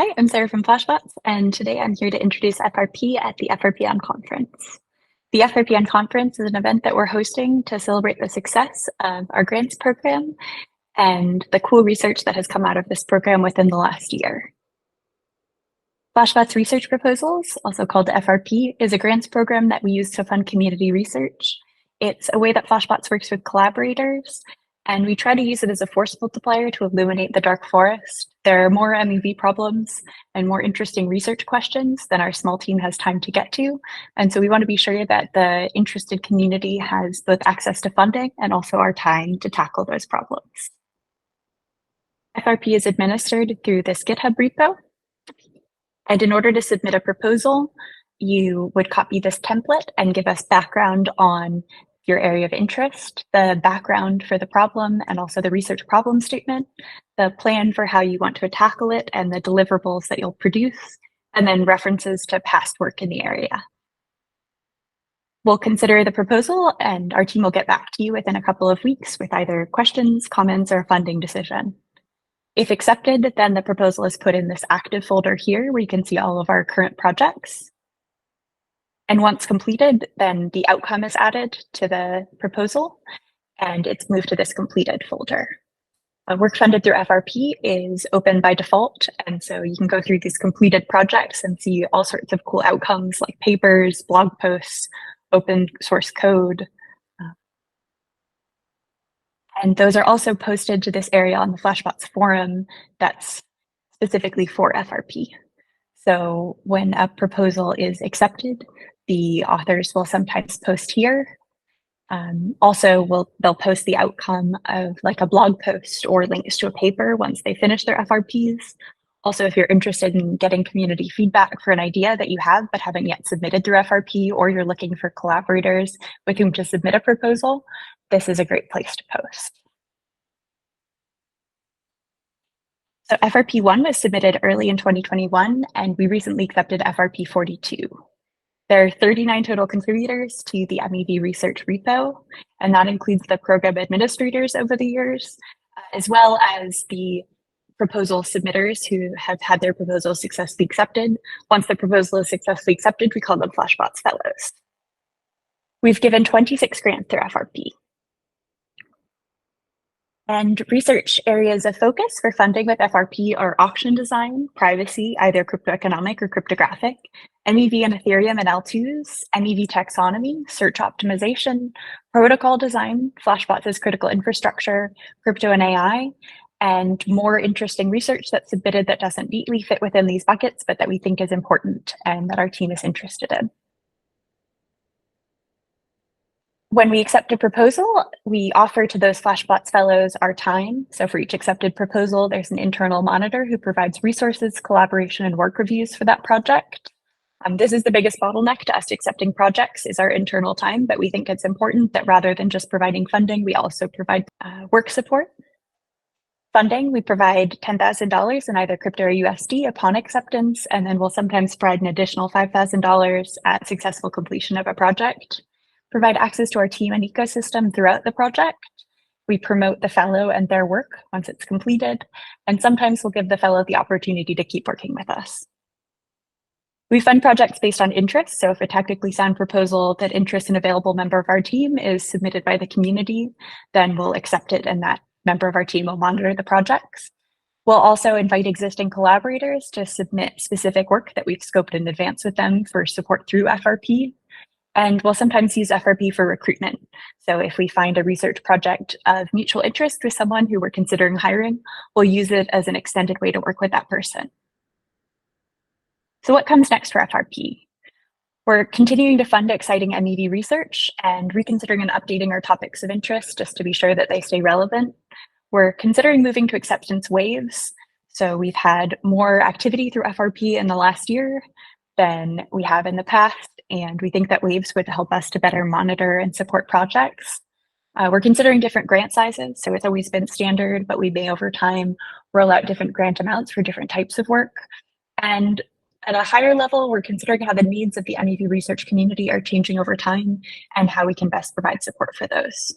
Hi, I'm Sarah from Flashbots, and today I'm here to introduce FRP at the FRP Unconference. The FRP Unconference is an event that we're hosting to celebrate the success of our grants program and the cool research that has come out of this program within the last year. Flashbots Research Proposals, also called FRP, is a grants program that we use to fund community research. It's a way that Flashbots works with collaborators, and we try to use it as a force multiplier to illuminate the dark forest. There are more MEV problems and more interesting research questions than our small team has time to get to. And so we want to be sure that the interested community has both access to funding and also our time to tackle those problems. FRP is administered through this GitHub repo. And in order to submit a proposal, you would copy this template and give us background on your area of interest, the background for the problem, and also the research problem statement, the plan for how you want to tackle it, and the deliverables that you'll produce, and then references to past work in the area. We'll consider the proposal, and our team will get back to you within a couple of weeks with either questions, comments, or a funding decision. If accepted, then the proposal is put in this active folder here where you can see all of our current projects. And once completed, then the outcome is added to the proposal and it's moved to this completed folder. Work funded through FRP is open by default. And so you can go through these completed projects and see all sorts of cool outcomes like papers, blog posts, open source code. And those are also posted to this area on the Flashbots forum that's specifically for FRP. So when a proposal is accepted, the authors will sometimes post here. Also, they'll post the outcome of like a blog post or links to a paper once they finish their FRPs. Also, if you're interested in getting community feedback for an idea that you have but haven't yet submitted through FRP, or you're looking for collaborators with whom to submit a proposal, this is a great place to post. So FRP 1 was submitted early in 2021, and we recently accepted FRP 42. There are 39 total contributors to the MEV research repo, and that includes the program administrators over the years, as well as the proposal submitters who have had their proposals successfully accepted. Once the proposal is successfully accepted, we call them Flashbots Fellows. We've given 26 grants through FRP. And research areas of focus for funding with FRP are auction design, privacy, either cryptoeconomic or cryptographic, MEV and Ethereum and L2s, MEV taxonomy, search optimization, protocol design, Flashbots as critical infrastructure, crypto and AI, and more interesting research that's submitted that doesn't neatly fit within these buckets, but that we think is important and that our team is interested in. When we accept a proposal, we offer to those Flashbots fellows our time. So for each accepted proposal, there's an internal monitor who provides resources, collaboration, and work reviews for that project. This is the biggest bottleneck to us accepting projects is our internal time, but we think it's important that rather than just providing funding, we also provide work support. Funding, we provide $10,000 in either crypto or USD upon acceptance, and then we'll sometimes provide an additional $5,000 at successful completion of a project. Provide access to our team and ecosystem throughout the project. We promote the fellow and their work once it's completed, and sometimes we'll give the fellow the opportunity to keep working with us. We fund projects based on interest, so if a technically sound proposal that interests an available member of our team is submitted by the community, then we'll accept it and that member of our team will monitor the projects. We'll also invite existing collaborators to submit specific work that we've scoped in advance with them for support through FRP. And we'll sometimes use FRP for recruitment. So if we find a research project of mutual interest with someone who we're considering hiring, we'll use it as an extended way to work with that person. So what comes next for FRP? We're continuing to fund exciting MEV research and reconsidering and updating our topics of interest just to be sure that they stay relevant. We're considering moving to acceptance waves. So we've had more activity through FRP in the last year than we have in the past. And we think that waves would help us to better monitor and support projects. We're considering different grant sizes. So it's always been standard, but we may over time roll out different grant amounts for different types of work. And at a higher level, we're considering how the needs of the MEV research community are changing over time and how we can best provide support for those.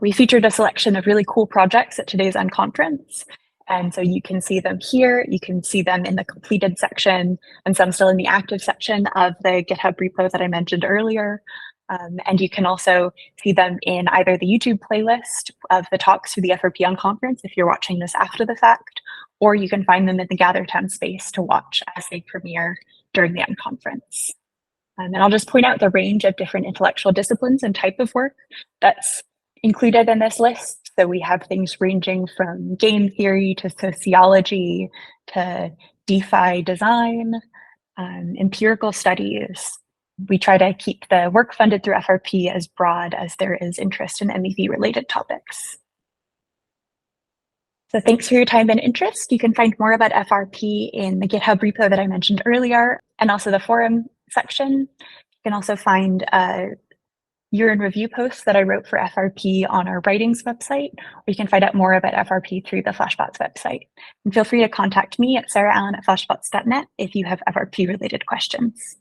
We featured a selection of really cool projects at today's Unconference. And so you can see them here, you can see them in the completed section, and some still in the active section of the GitHub repo that I mentioned earlier. And you can also see them in either the YouTube playlist of the talks through the FRP Unconference if you're watching this after the fact, or you can find them in the GatherTown space to watch as they premiere during the Unconference. And I'll just point out the range of different intellectual disciplines and type of work that's included in this list. So we have things ranging from game theory to sociology to DeFi design, empirical studies. We try to keep the work funded through FRP as broad as there is interest in MEV related topics. So thanks for your time and interest. You can find more about FRP in the GitHub repo that I mentioned earlier, and also the forum section. You can also find year in review posts that I wrote for FRP on our writings website, or you can find out more about FRP through the Flashbots website. And feel free to contact me at sarah.allen@flashbots.net if you have FRP related questions.